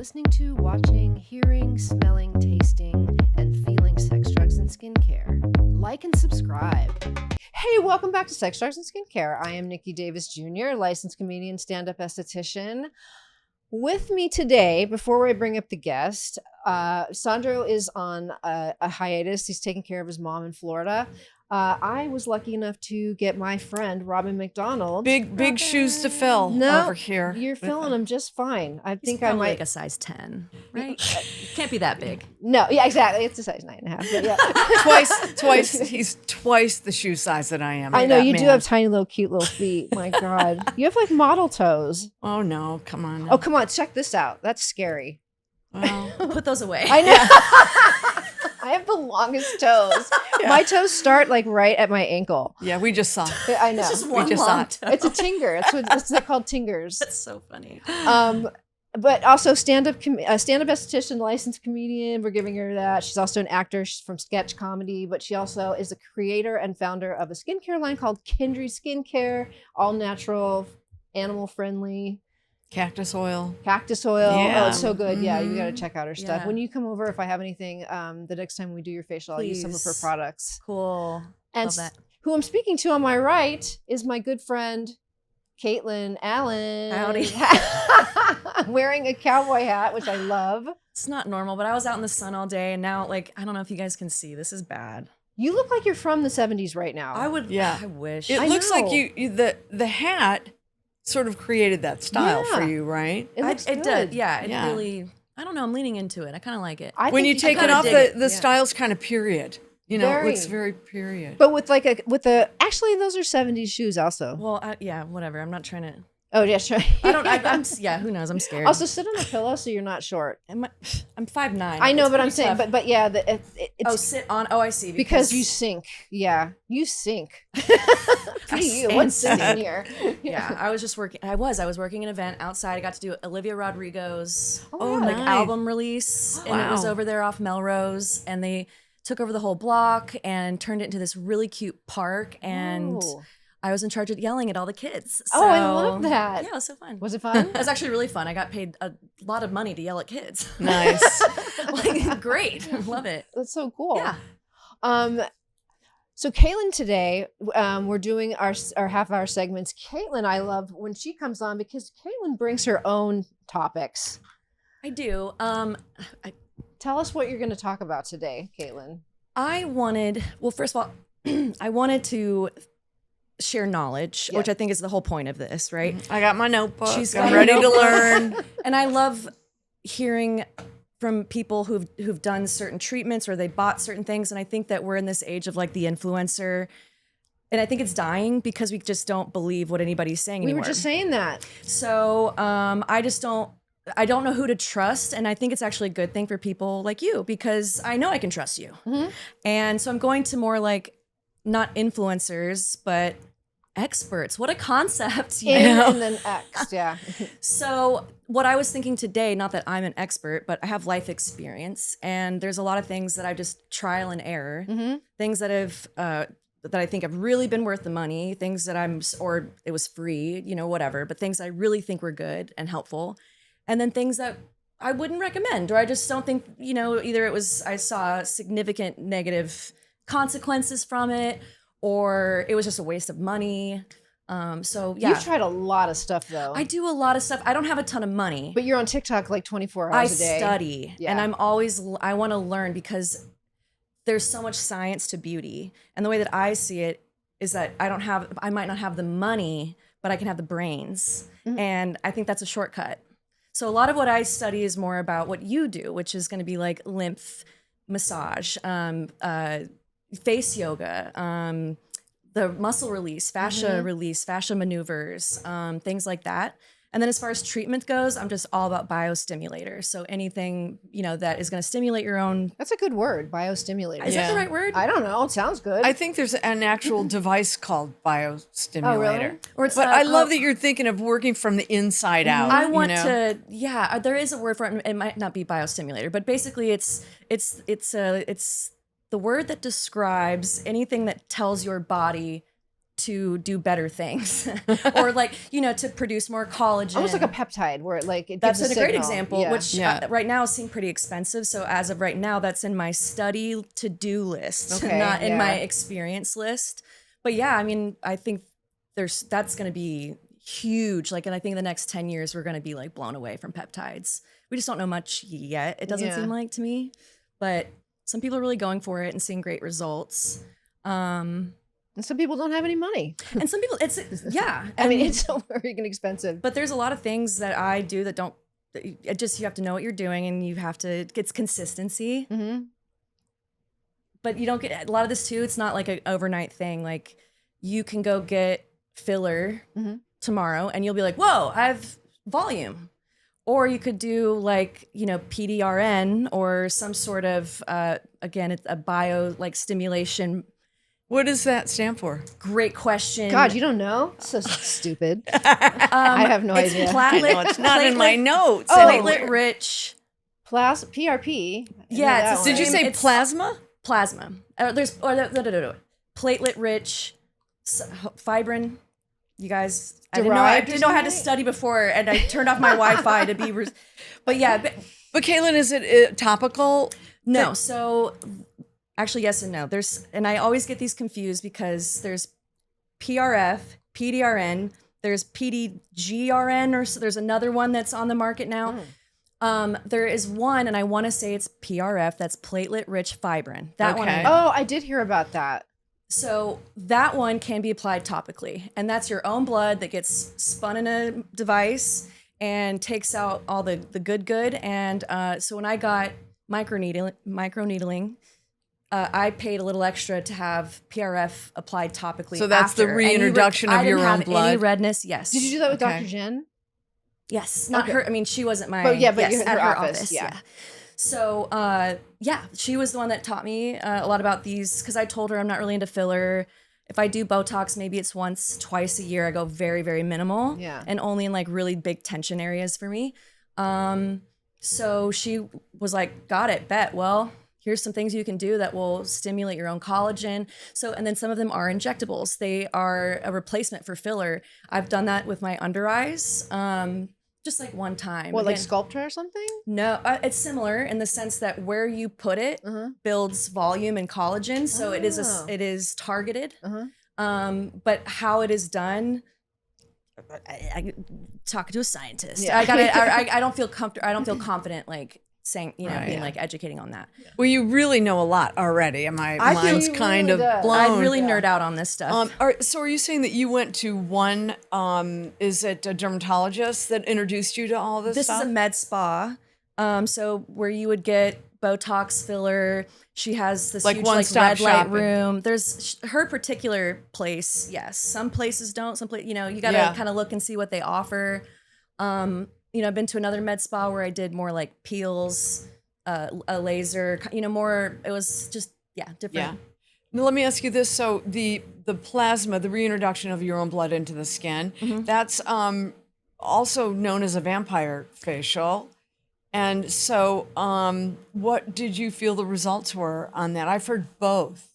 listening to, watching, hearing, smelling, tasting, and feeling sex, drugs, and skincare. Like and subscribe. Hey, welcome back to Sex, Drugs, and Skincare. I am Nikki Davis Jr., licensed comedian, stand-up esthetician. With me today, before I bring up the guest, Sandro is on a hiatus. He's taking care of his mom in Florida. I was lucky enough to get my friend Robin McDonald. Big shoes to fill over here. You're filling them just fine. I think I might like a size 10, right? Can't be that big. No, yeah, exactly. It's a size 9.5. But yeah, twice. He's twice the shoe size that I am. I know you do have tiny little, cute little feet. My God, you have like model toes. Oh no, come on. Oh, come on, check this out. That's scary. Well, put those away. I know. I have the longest toes. Yeah. My toes start like right at my ankle. Yeah, we just saw. I know. It's just one just long saw toe. It's a tinger. They're called tingers. That's so funny. But also stand-up esthetician, licensed comedian. We're giving her that. She's also an actor. She's from sketch comedy, but she also is the creator and founder of a skincare line called Kindri Skincare, all natural, animal friendly. Cactus oil. Yeah. Oh, it's so good. Yeah, you got to check out her stuff. Yeah. When you come over, if I have anything, the next time we do your facial, I'll use some of her products. Cool. And Love that. who I'm speaking to on my right is my good friend, Caitlin Allen. Howdy. Wearing a cowboy hat, which I love. It's not normal, but I was out in the sun all day, and now, like, I don't know if you guys can see. This is bad. You look like you're from the 70s right now. I would. Yeah. I wish. It looks like the hat sort of created that style for you, right? It did. Yeah. It Yeah. really. I don't know. I'm leaning into it. I kind of like it. I When think you take it kinda off, dig it. the style's kind of period. You know, it looks very period. But actually those are 70s shoes also. Well, yeah. Whatever. I'm not trying to. Oh, yeah, sure. I'm. Yeah. Who knows? I'm scared. Also, sit on a pillow so you're not short. I'm 5'9". I know, It's but I'm pretty saying, tough. but yeah, it's sit on. Oh, I see. because you sink. Yeah, you sink. You, what's sitting here? Yeah, I was just working. I was working an event outside. I got to do Olivia Rodrigo's nice. album release, and it was over there off Melrose, and they took over the whole block and turned it into this really cute park, and I was in charge of yelling at all the kids. So, I love that. Yeah, it was so fun. Was it fun? It was actually really fun. I got paid a lot of money to yell at kids. Nice. Like, great. Love it. That's so cool. Yeah. So Caitlin today, we're doing our half-hour segments. Caitlin, I love when she comes on because Caitlin brings her own topics. I do. Tell us what you're going to talk about today, Caitlin. First of all, I wanted to share knowledge, which I think is the whole point of this, right? I got my notebook. I'm ready to learn. And I love hearing from people who've done certain treatments or they bought certain things. And I think that we're in this age of like the influencer. And I think it's dying because we just don't believe what anybody's saying anymore. We were just saying that. So I don't know who to trust. And I think it's actually a good thing for people like you because I know I can trust you. Mm-hmm. And so I'm going to more like not influencers, but experts. What a concept. And then X, yeah. So what I was thinking today, not that I'm an expert, but I have life experience. And there's a lot of things that I just trial and error, things that have, that I think have really been worth the money, things that or it was free, whatever, but things I really think were good and helpful. And then things that I wouldn't recommend, or I just don't think, either I saw significant negative consequences from it, or it was just a waste of money. So yeah. You've tried a lot of stuff though. I do a lot of stuff. I don't have a ton of money. But you're on TikTok like 24 hours a day. I study. Yeah. And I want to learn because there's so much science to beauty. And the way that I see it is that I might not have the money, but I can have the brains. Mm-hmm. And I think that's a shortcut. So a lot of what I study is more about what you do, which is going to be like lymph massage, face yoga, the muscle release, fascia release, fascia maneuvers, things like that. And then as far as treatment goes, I'm just all about biostimulator. So anything, that is going to stimulate your own. That's a good word, biostimulator. Is that the right word? I don't know. It sounds good. I think there's an actual device called biostimulator. Oh, really? But I love that you're thinking of working from the inside out. I want to, there is a word for it. It might not be biostimulator, but basically it's the word that describes anything that tells your body to do better things or like, to produce more collagen. Almost like a peptide where it that's gives a great example, which Yeah. right now seem pretty expensive. So as of right now, that's in my study to-do list, Okay, not in yeah. my experience list. But yeah, I mean, I think that's going to be huge. Like, and I think in the next 10 years, we're going to be like blown away from peptides. We just don't know much yet. It doesn't Yeah. seem like to me, but some people are really going for it and seeing great results. And some people don't have any money. And some people, yeah. I mean, it's so freaking expensive. But there's a lot of things that I do that don't, you have to know what you're doing and you have to, it's consistency. Mm-hmm. But you don't get, a lot of this too, it's not like an overnight thing. Like you can go get filler tomorrow and you'll be like, whoa, I have volume. Or you could do like, PDRN or some sort of, again, it's a bio like stimulation. What does that stand for? Great question. God, you don't know? So stupid. I have no idea. I know, it's not in my notes. Platelet rich. PRP. Yeah. It's Did you say plasma? Plasma. There's platelet rich, fibrin. You guys, I didn't know how to study before, and I turned off my Wi-Fi to be. But yeah. But Caitlin, is it topical? No. So actually, yes and no. And I always get these confused because there's PRF, PDRN, there's PDGRN, or so there's another one that's on the market now. There is one, and I want to say it's PRF, that's platelet-rich fibrin. That one. Oh, I did hear about that. So that one can be applied topically, and that's your own blood that gets spun in a device and takes out all the good. And so when I got microneedling, I paid a little extra to have PRF applied topically. So that's the reintroduction of your own blood. Any redness? Yes. Did you do that with Dr. Jen? Yes, not her. I mean, she wasn't my. But yes, you at her office. Yeah. So, she was the one that taught me a lot about these because I told her I'm not really into filler. If I do Botox, maybe it's twice a year. I go very, very minimal. Yeah. And only in like really big tension areas for me. So she was like, got it, bet. Well, here's some things you can do that will stimulate your own collagen. So, and then some of them are injectables. They are a replacement for filler. I've done that with my under eyes. Just like one time. What, like Sculptra or something? No, it's similar in the sense that where you put it builds volume and collagen. So it is targeted. But how it is done, I talk to a scientist. Yeah. I don't feel comfortable. I don't feel confident like saying, being like educating on that. Well, you really know a lot already. Mine's kind of blown. I really nerd out on this stuff. So are you saying that you went to one, is it a dermatologist that introduced you to all this stuff? This is a med spa. So where you would get Botox filler. She has this like huge one-stop red light shopping. room. There's her particular place. Yes. Some places don't. Some you got to kind of look and see what they offer. I've been to another med spa where I did more like peels, a laser, more, it was just, different. Yeah. Now, let me ask you this. So the plasma, the reintroduction of your own blood into the skin, that's also known as a vampire facial. And so what did you feel the results were on that? I've heard both.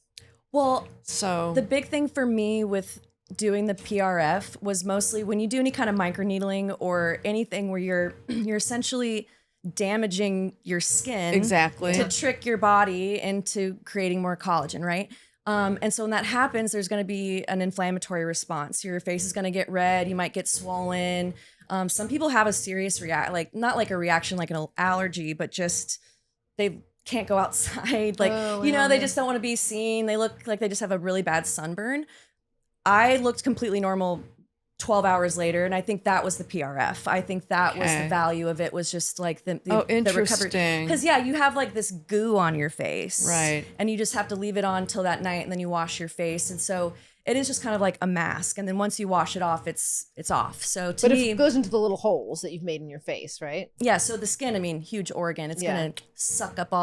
Well, so the big thing for me with doing the PRF was mostly when you do any kind of microneedling or anything where you're essentially damaging your skin to trick your body into creating more collagen, right? And so when that happens, there's going to be an inflammatory response. Your face is going to get red. You might get swollen. Some people have a serious not like a reaction like an allergy, but just they can't go outside. They just don't want to be seen. They look like they just have a really bad sunburn. I looked completely normal 12 hours later, and I think that was the PRF. I think that was the value of it, was just like the recovery. Because you have like this goo on your face, right? And you just have to leave it on till that night, and then you wash your face, and so it is just kind of like a mask. And then once you wash it off, it's off. So to me, it goes into the little holes that you've made in your face, right? Yeah. So the skin, huge organ. It's gonna suck up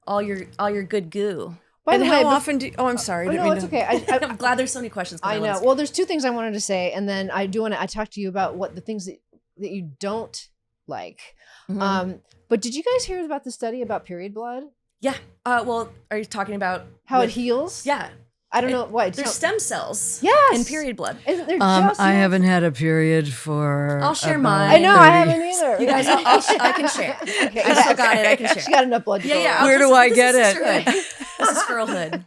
all your good goo. By the way, how often do you, I'm sorry. No, it's okay. I'm glad there's so many questions. I know. Well, there's two things I wanted to say, and then I talk to you about what the things that you don't like. But did you guys hear about the study about period blood? Yeah. Well, are you talking about how it heals? Yeah. I don't know why. They're stem cells. Yes. In period blood. Isn't there just I haven't had a period for. I'll share about mine. I know, I 30 haven't either. You guys, I can share. Okay, I still got it. I can share. She's got enough blood to go around. Where do I get it? Sisterhood. This is girlhood.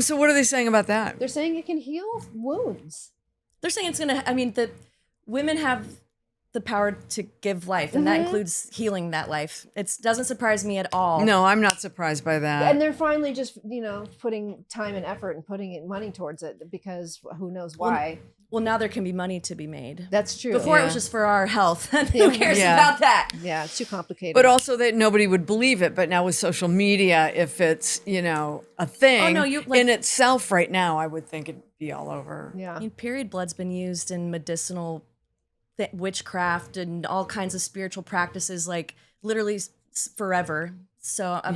So what are they saying about that? They're saying it can heal wounds. They're saying it's gonna. I mean, the women have the power to give life, and that includes healing that life. It doesn't surprise me at all. No, I'm not surprised by that. And they're finally just, putting time and effort and putting money towards it because who knows why. Well, now there can be money to be made. That's true. Before it was just for our health. Who cares about that? Yeah, it's too complicated. But also that nobody would believe it. But now with social media, if it's, a thing in itself right now, I would think it'd be all over. Yeah. I mean, period blood's been used in medicinal witchcraft and all kinds of spiritual practices, like literally forever. So I'm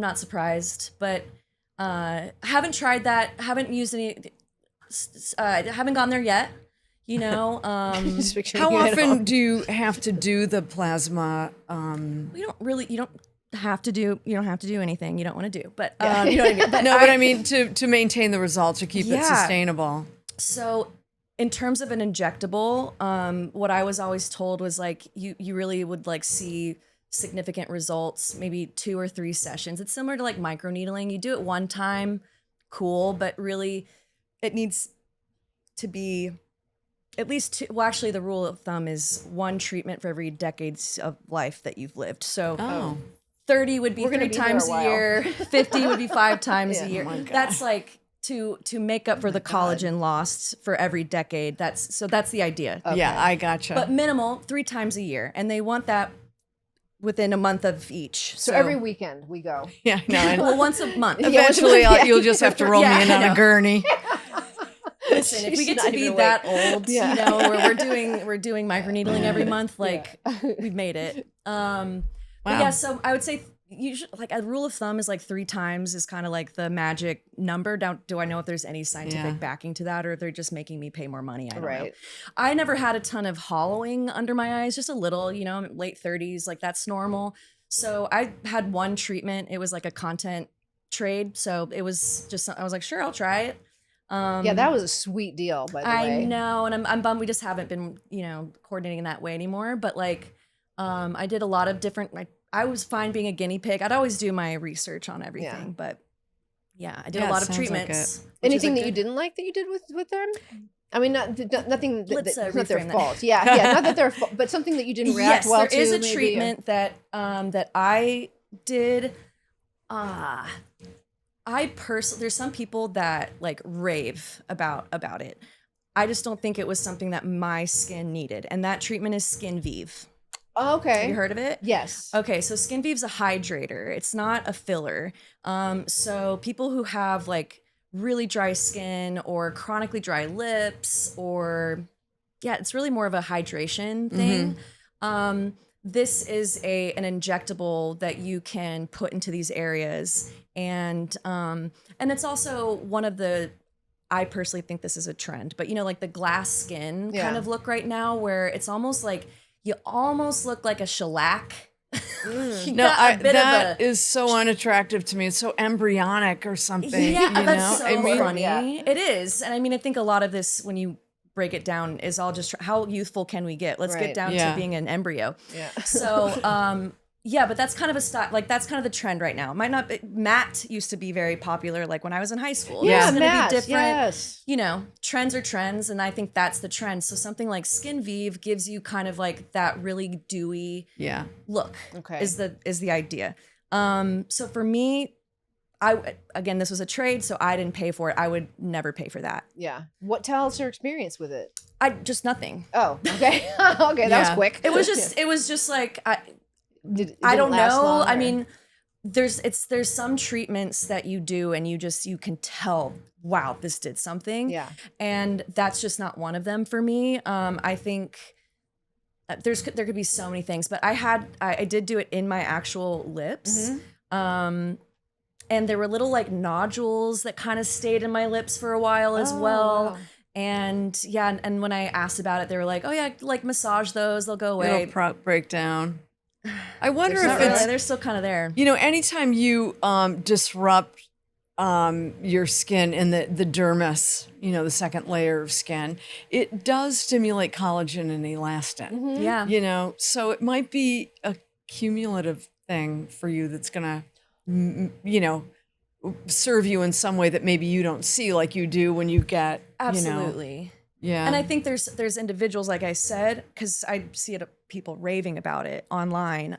not surprised, but haven't tried that. Haven't used any. Haven't gone there yet. Just picturing How it all. often do you have to do the plasma? You don't have to do anything you don't want to do, but you know what I mean. But But I mean to maintain the results or keep it Yeah. sustainable. So in terms of an injectable, what I was always told was like you really would like see significant results, maybe 2 or 3 sessions. It's similar to like microneedling. You do it one time, cool, but really it needs to be at least two. Well, actually, the rule of thumb is 1 treatment for every decades of life that you've lived. So 30 would be We're gonna 3 be here times a a while. year. 50 would be 5 times a year. Oh my God. That's like to make up for the collagen lost for every decade. That's the idea. Yeah, I gotcha. But minimal, 3 times a year, and they want that within a month of each. So every weekend we go. yeah, no. And well, once a month. eventually, you'll just have to roll Yeah, me in I on know. a gurney. Listen, if we She's get not to be even that awake. old, Yeah. where we're doing microneedling every month, like we've made it. But yeah, so I would say usually like a rule of thumb is like 3 times is kind of like the magic number. Now, do I know if there's any scientific backing to that, or if they're just making me pay more money? I don't know. I never had a ton of hollowing under my eyes, just a little. I'm late 30s, like that's normal. So I had 1 treatment. It was like a content trade, so it was just I was like, sure, I'll try it. Yeah, that was a sweet deal, by the way. I know, and I'm bummed we just haven't been, coordinating in that way anymore. But like, I did a lot of different. I was fine being a guinea pig. I'd always do my research on everything, but yeah, I did a lot of sounds like treatments. it. Anything that you didn't like that you did with them? I mean, nothing. Let's, That's not their reframe that. fault. Yeah, not that they're fault, but something that you didn't react well to. There is a maybe, treatment that I did. There's some people that like rave about it. I just don't think it was something that my skin needed, and that treatment is Skin Vive. Oh, okay. Have you heard of it? Yes. Okay, so Skin Vive's a hydrator. It's not a filler. So people who have like really dry skin or chronically dry lips, or it's really more of a hydration thing. This is an injectable that you can put into these areas, and it's also one of the. I personally think this is a trend, but like the glass skin kind of look right now, where it's almost like you almost look like a shellac. That is so unattractive to me. It's so embryonic or something. Yeah, that's so funny. Yeah. It is, and I mean, I think a lot of this, when you break it down, is all just how youthful can we get? Let's get down to being an embryo. Yeah. So, but that's kind of a style. Like that's kind of the trend right now. It might not be, matte used to be very popular. Like when I was in high school. Yeah, it's gonna matte. be different. Yes. Trends are trends, and I think that's the trend. So something like Skin Vive gives you kind of like that really dewy look. Okay. Is the idea. So for me, again, this was a trade, so I didn't pay for it. I would never pay for that. Yeah. Tell us your experience with it. Just nothing. Oh, okay. Okay, that was quick. It was just like It I don't didn't last know. long, I or- mean, there's some treatments that you do and you can tell, wow, this did something. Yeah. And that's just not one of them for me. I think there could be so many things, but I did do it in my actual lips. And there were little like nodules that kind of stayed in my lips for a while as well. Wow. And and when I asked about it, they were like, oh yeah, like massage those, they'll go away. It'll break down. I wonder Not if really. it's They're still kind of there. anytime you disrupt your skin and the dermis, the second layer of skin, it does stimulate collagen and elastin. Yeah. So it might be a cumulative thing for you that's gonna, serve you in some way that maybe you don't see like you do when you get, Absolutely. Yeah. And I think there's individuals, like I said, because I see it people raving about it online.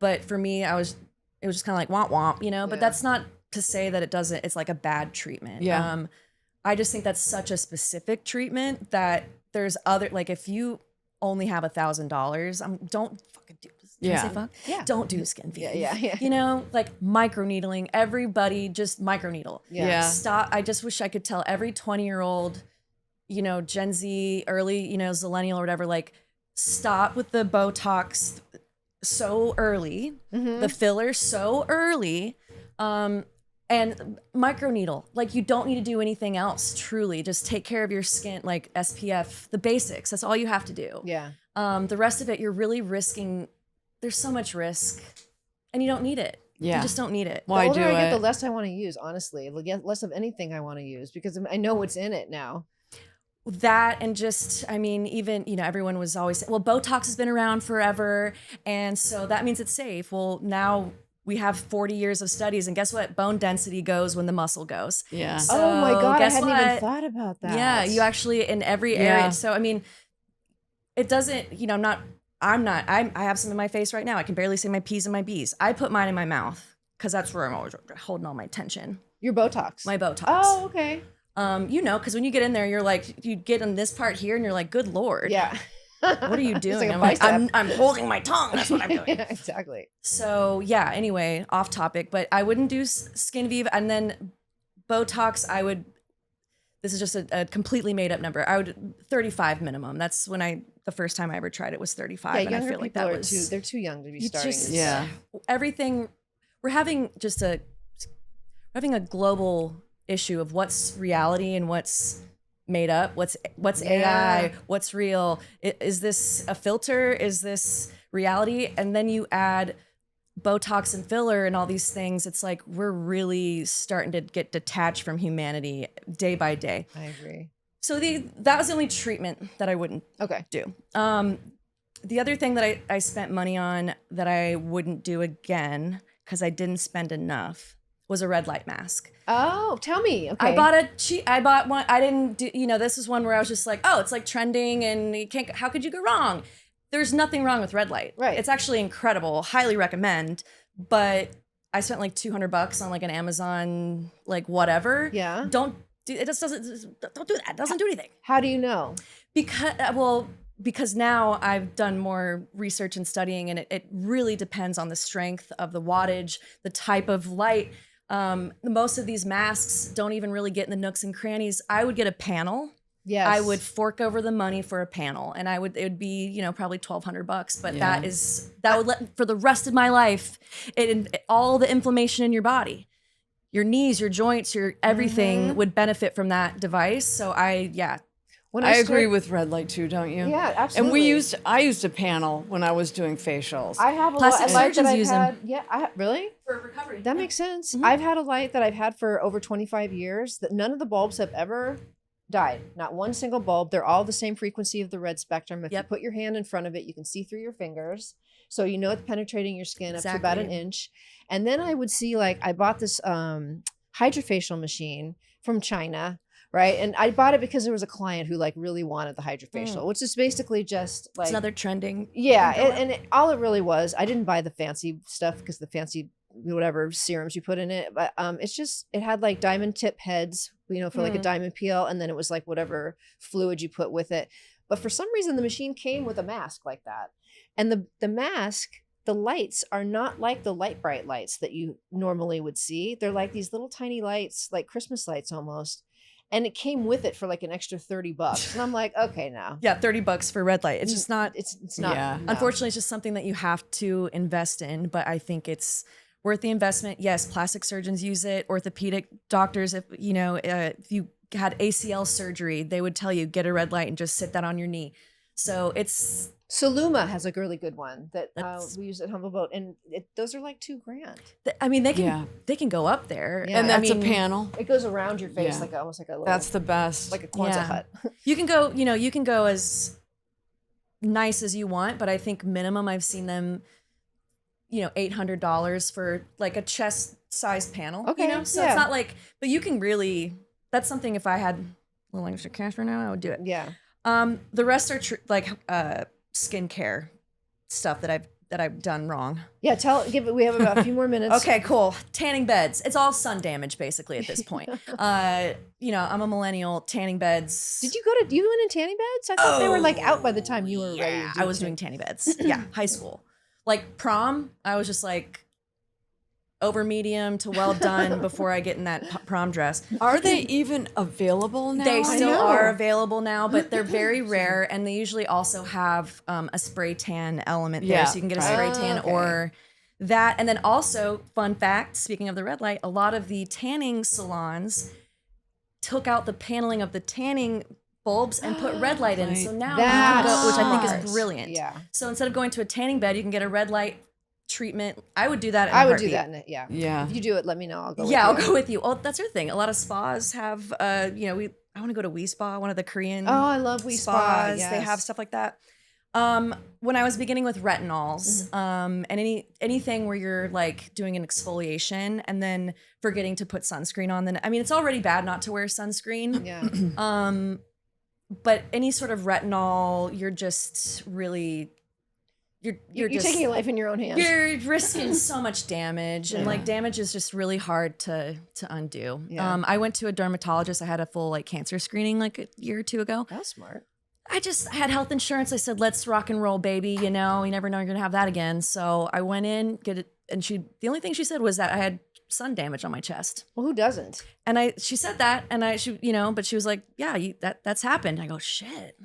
But for me, it was just kind of like womp womp, but that's not to say that it's like a bad treatment. Yeah. I just think that's such a specific treatment that there's other, like if you only have $1,000, don't fucking do this. Can I say fuck? Yeah. Don't do skin feed. Yeah. Like microneedling, everybody just microneedle. Yeah. Stop. I just wish I could tell every 20-year-old, Gen Z, early, Zillennial or whatever, like stop with the Botox so early, the filler so early, and microneedle. Like you don't need to do anything else. Truly, just take care of your skin, like SPF, the basics. That's all you have to do. Yeah. The rest of it, you're really risking. There's so much risk, and you don't need it. Yeah. You just don't need it. Why The older do I get, it? the less I want to use, honestly. Less of anything I want to use because I know what's in it now. That and just, I mean, even, everyone was always, well, Botox has been around forever. And so that means it's safe. Well, now we have 40 years of studies. And guess what? Bone density goes when the muscle goes. Yeah. So Oh my God, I guess hadn't even what? thought about that. Yeah, you actually, in every Yeah. area. So, I mean, it doesn't, I have some in my face right now. I can barely say my P's and my B's. I put mine in my mouth because that's where I'm always holding all my tension. Your Botox. My Botox. Oh, okay. Because when you get in there, you're like, you get in this part here and you're like, good Lord. Yeah. What are you doing? like a I'm bicep. I'm holding my tongue. That's what I'm doing. Yeah, exactly. So yeah, anyway, off topic, but I wouldn't do Skin Vive. And then Botox, this is just a completely made up number. I would 35 minimum. That's when the first time I ever tried it was 35. Yeah, and I younger feel like people that are was, they're too young to be you starting. just- Yeah. everything, we're having a global issue of what's reality and what's made up, what's AI, what's real. Is this a filter? Is this reality? And then you add Botox and filler and all these things. It's like we're really starting to get detached from humanity day by day. I agree. So that was the only treatment that I wouldn't Okay. do. The other thing that I spent money on that I wouldn't do again because I didn't spend enough was a red light mask. Oh, tell me. Okay. I bought one. I didn't do, this is one where I was just like, oh, it's like trending and how could you go wrong? There's nothing wrong with red light. Right. It's actually incredible. Highly recommend. But I spent like $200 on like an Amazon, like whatever. Yeah. Don't do it. Don't do that. It doesn't do anything. How do you know? Because now I've done more research and studying, and it really depends on the strength of the wattage, the type of light. Most of these masks don't even really get in the nooks and crannies. I would get a panel. Yes. I would fork over the money for a panel, and it would be, probably $1,200, but Yeah. that would let for the rest of my life, all the inflammation in your body, your knees, your joints, your everything would benefit from that device. So When I agree with red light too, don't you? Yeah, absolutely. And I used a panel when I was doing facials. I have a Plastic light that surgeons I've use them. had. Yeah, really? for recovery. That makes sense. I've had a light that I've had for over 25 years that none of the bulbs have ever died. Not one single bulb. They're all the same frequency of the red spectrum. If you put your hand in front of it, you can see through your fingers. So you know it's penetrating your skin up to about an inch. And then I would see, like, I bought this hydrofacial machine from China, right? And I bought it because there was a client who like really wanted the hydrofacial, which is basically just like It's another trending. yeah, all it really was. I didn't buy the fancy stuff because the fancy whatever serums you put in it, but it had like diamond tip heads, for like a diamond peel, and then it was like whatever fluid you put with it. But for some reason, the machine came with a mask like that, and the mask. The lights are not like the light bright lights that you normally would see. They're like these little tiny lights, like Christmas lights almost. And it came with it for like an extra $30. And I'm like, okay, now. Yeah, $30 for red light. It's just not. It's not. Yeah. no. Unfortunately, it's just something that you have to invest in. But I think it's worth the investment. Yes, plastic surgeons use it. Orthopedic doctors, if you had ACL surgery, they would tell you get a red light and just sit that on your knee. So it's Soluma has a really good one that That's- we use at Humble Boat, and those are like $2,000. I mean, they can go up there. Yeah. And I that's mean, a panel. It goes around your face Yeah. like almost like a little, That's the best. like a Kwanzaa Yeah. hut. You can go, you can go as nice as you want, but I think minimum I've seen them, $800 for like a chest size panel. Okay, So yeah. it's not like, but you can really. That's something. If I had a little extra cash right now, I would do it. Yeah. The rest are skincare stuff that I've done wrong. Yeah. We have about a few more minutes. Okay, cool. Tanning beds. It's all sun damage basically at this point. I'm a millennial. Tanning beds. Did you went in tanning beds? I thought they were like out by the time you were ready. Yeah, To do I was doing tanning beds. Yeah, high school. Like prom, I was just like over medium to well done before I get in that prom dress. Are they even available now? They still know. are available now, but they're very rare, and they usually also have a spray tan element there, Yeah, so you can get a right. spray tan Okay. or that. And then also, fun fact, speaking of the red light, a lot of the tanning salons took out the paneling of the tanning bulbs and put red light in. Right. So now That's you can go, which I think smart. is brilliant. Yeah. So instead of going to a tanning bed, you can get a red light treatment. I would do that. In I a would do heartbeat. that. Yeah. Yeah. If you do it, let me know. I'll go. Yeah, I'll with you. go with you. Oh, that's your thing. A lot of spas have, I want to go to We Spa, one of the Korean Oh, I love We Spa. spas. They have stuff like that. When I was beginning with retinols, and anything where you're like doing an exfoliation and then forgetting to put sunscreen on, then I mean it's already bad not to wear sunscreen. Yeah. But any sort of retinol, you're just really you're just taking your life in your own hands. you're risking so much damage, and Yeah. like damage is just really hard to undo. Yeah. I went to a dermatologist. I had a full like cancer screening like a year or two ago. That's smart. I had health insurance. I said, let's rock and roll, baby. You never know you're gonna have that again. So I went in, get it, and the only thing she said was that I had sun damage on my chest. Well, who doesn't? And she said that, and but she was like, yeah, that's happened. I go, shit,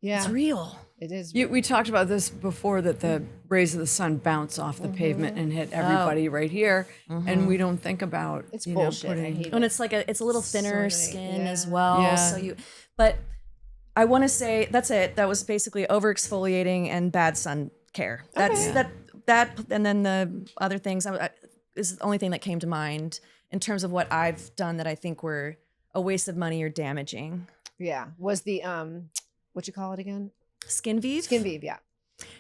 Yeah. it's real. It is. We talked about this before, that the rays of the sun bounce off the pavement and hit everybody right here, and we don't think about It's you bullshit. know, I putting hate And it. it's like it's a little thinner So skin yeah. as well. Yeah. So but I want to say that's it. That was basically over exfoliating and bad sun care. That's Okay. that, and then the other things is the only thing that came to mind in terms of what I've done that I think were a waste of money or damaging. Yeah. Was the what you call it again? Skin Vive. Skin Vive. Yeah.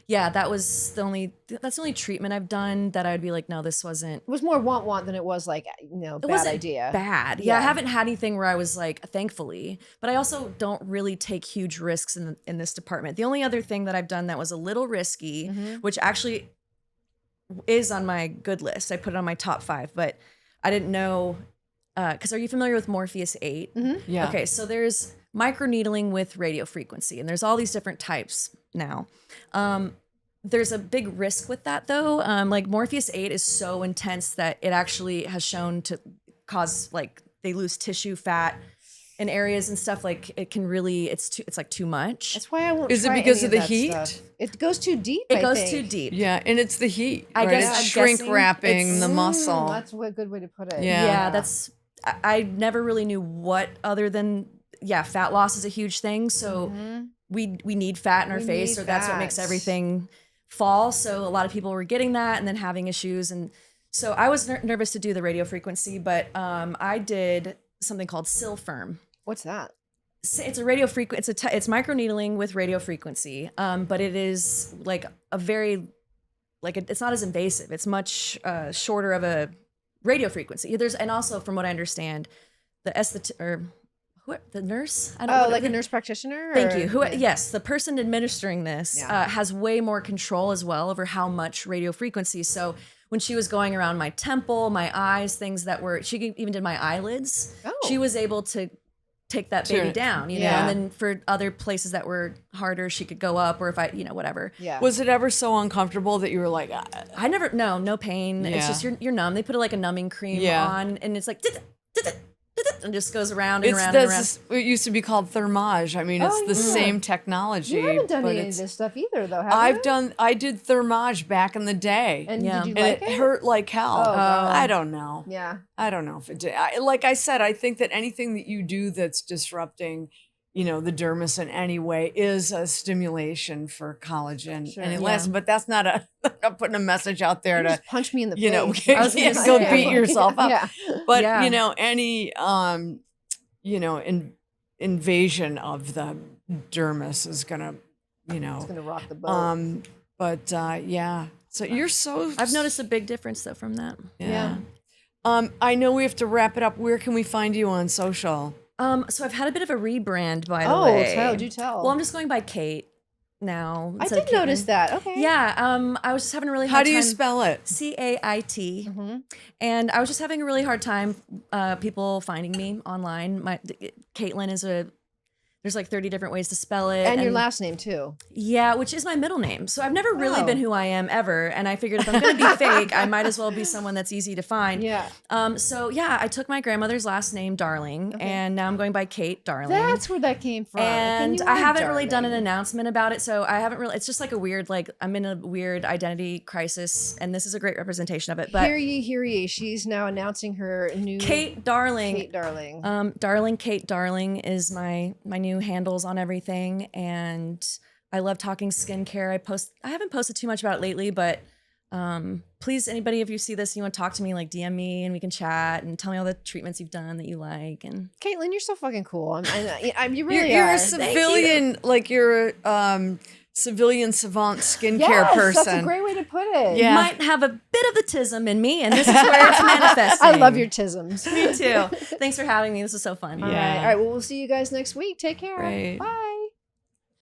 Yeah, that's the only treatment I've done that I'd be like, no, this wasn't. It was more want than it was like bad wasn't idea. Bad. Yeah, I Yeah. haven't had anything where I was like, thankfully, but I also don't really take huge risks in this department. The only other thing that I've done that was a little risky, which actually is on my good list. I put it on my top 5, but I didn't know, because are you familiar with Morpheus 8? Yeah. Okay, so there's microneedling with radio frequency, and there's all these different types now. There's a big risk with that though. Like Morpheus 8 is so intense that it actually has shown to cause like they lose tissue fat in areas and stuff. Like it can really, it's like too much. That's why I won't. Is it try because any of the that heat? stuff. It goes too deep. It I goes think. too deep. Yeah, and it's the heat. I right? guess It's I'm shrink guessing wrapping it's- the muscle. That's a good way to put it. Yeah. That's I never really knew what other than fat loss is a huge thing. So we need fat in our We face, need or that's what makes fats. everything fall. So a lot of people were getting that and then having issues, and so I was nervous to do the radio frequency, but I did something called Silfirm. What's that? It's a radio frequency. It's microneedling with radio frequency, but it is like a very it's not as invasive. It's much shorter of a radio frequency. And also from what I understand, the nurse. I don't know. Like a nurse practitioner. Thank or- you. yeah. Yes, the person administering this Yeah. has way more control as well over how much radio frequency. So when she was going around my temple, my eyes, things that were, she even did my eyelids. Oh. She was able to take that baby Turn it. down, Yeah. and then for other places that were harder, she could go up, or if I, whatever. Yeah. Was it ever so uncomfortable that you were like, I never, no pain. It's Yeah. just you're numb. They put like a numbing cream Yeah. on, and it's like, and just goes around and it's around and around. this, it used to be called thermage. I mean, it's Oh, the yeah. same technology. You haven't done but any of it's- this stuff either, though, have you? I did thermage back in the day. And Yeah. did you and like it it? hurt like hell. Oh, wow. I don't know. Yeah. I don't know if it did. Like I said, I think that anything that you do that's disrupting, the dermis in any way is a stimulation for collagen Sure. and Yeah. elastin. But that's not I'm putting a message out there to, Just punch me in the you know, face. I was gonna go say. beat yourself up. Yeah. But, Yeah. any, invasion of the dermis is going to, It's gonna rock the boat. yeah. So you're so. I've noticed a big difference though from that. Yeah. I know we have to wrap it up. Where can we find you on social? So I've had a bit of a rebrand, by the way. Do tell. Well, I'm just going by Kate now. I instead of did notice Caitlin. that. Okay. Yeah. I was just having a really hard How do time. you spell it? CAIT. Mm-hmm. And I was just having a really hard time people finding me online. Caitlin is there's like 30 different ways to spell it. And your last name too. Yeah, which is my middle name. So I've never really Oh. been who I am ever. And I figured if I'm going to be fake, I might as well be someone that's easy to find. Yeah. So yeah, I took my grandmother's last name, Darling, and now I'm going by Kate Darling. That's where that came from. And You I are haven't really done an darling. announcement about it. So I haven't really, it's just like a weird, like I'm in a weird identity crisis. And this is a great representation of it. But Hear ye, she's now announcing her new Kate Darling. Kate Darling. Darling Kate Darling is my new handles on everything, and I love talking skincare. I haven't posted too much about it lately, but please, anybody, if you see this and you want to talk to me, like DM me and we can chat and tell me all the treatments you've done that you like. And Caitlin, you're so fucking cool. You really You're are. a civilian, like you're a civilian savant skincare Yes, person. that's a great way to put it. Yeah. might have a bit of the tism in me, and this is where it's manifesting. I love your tisms. Me too. Thanks for having me. This was so fun. All right. Well, we'll see you guys next week. Take care. Right. Bye.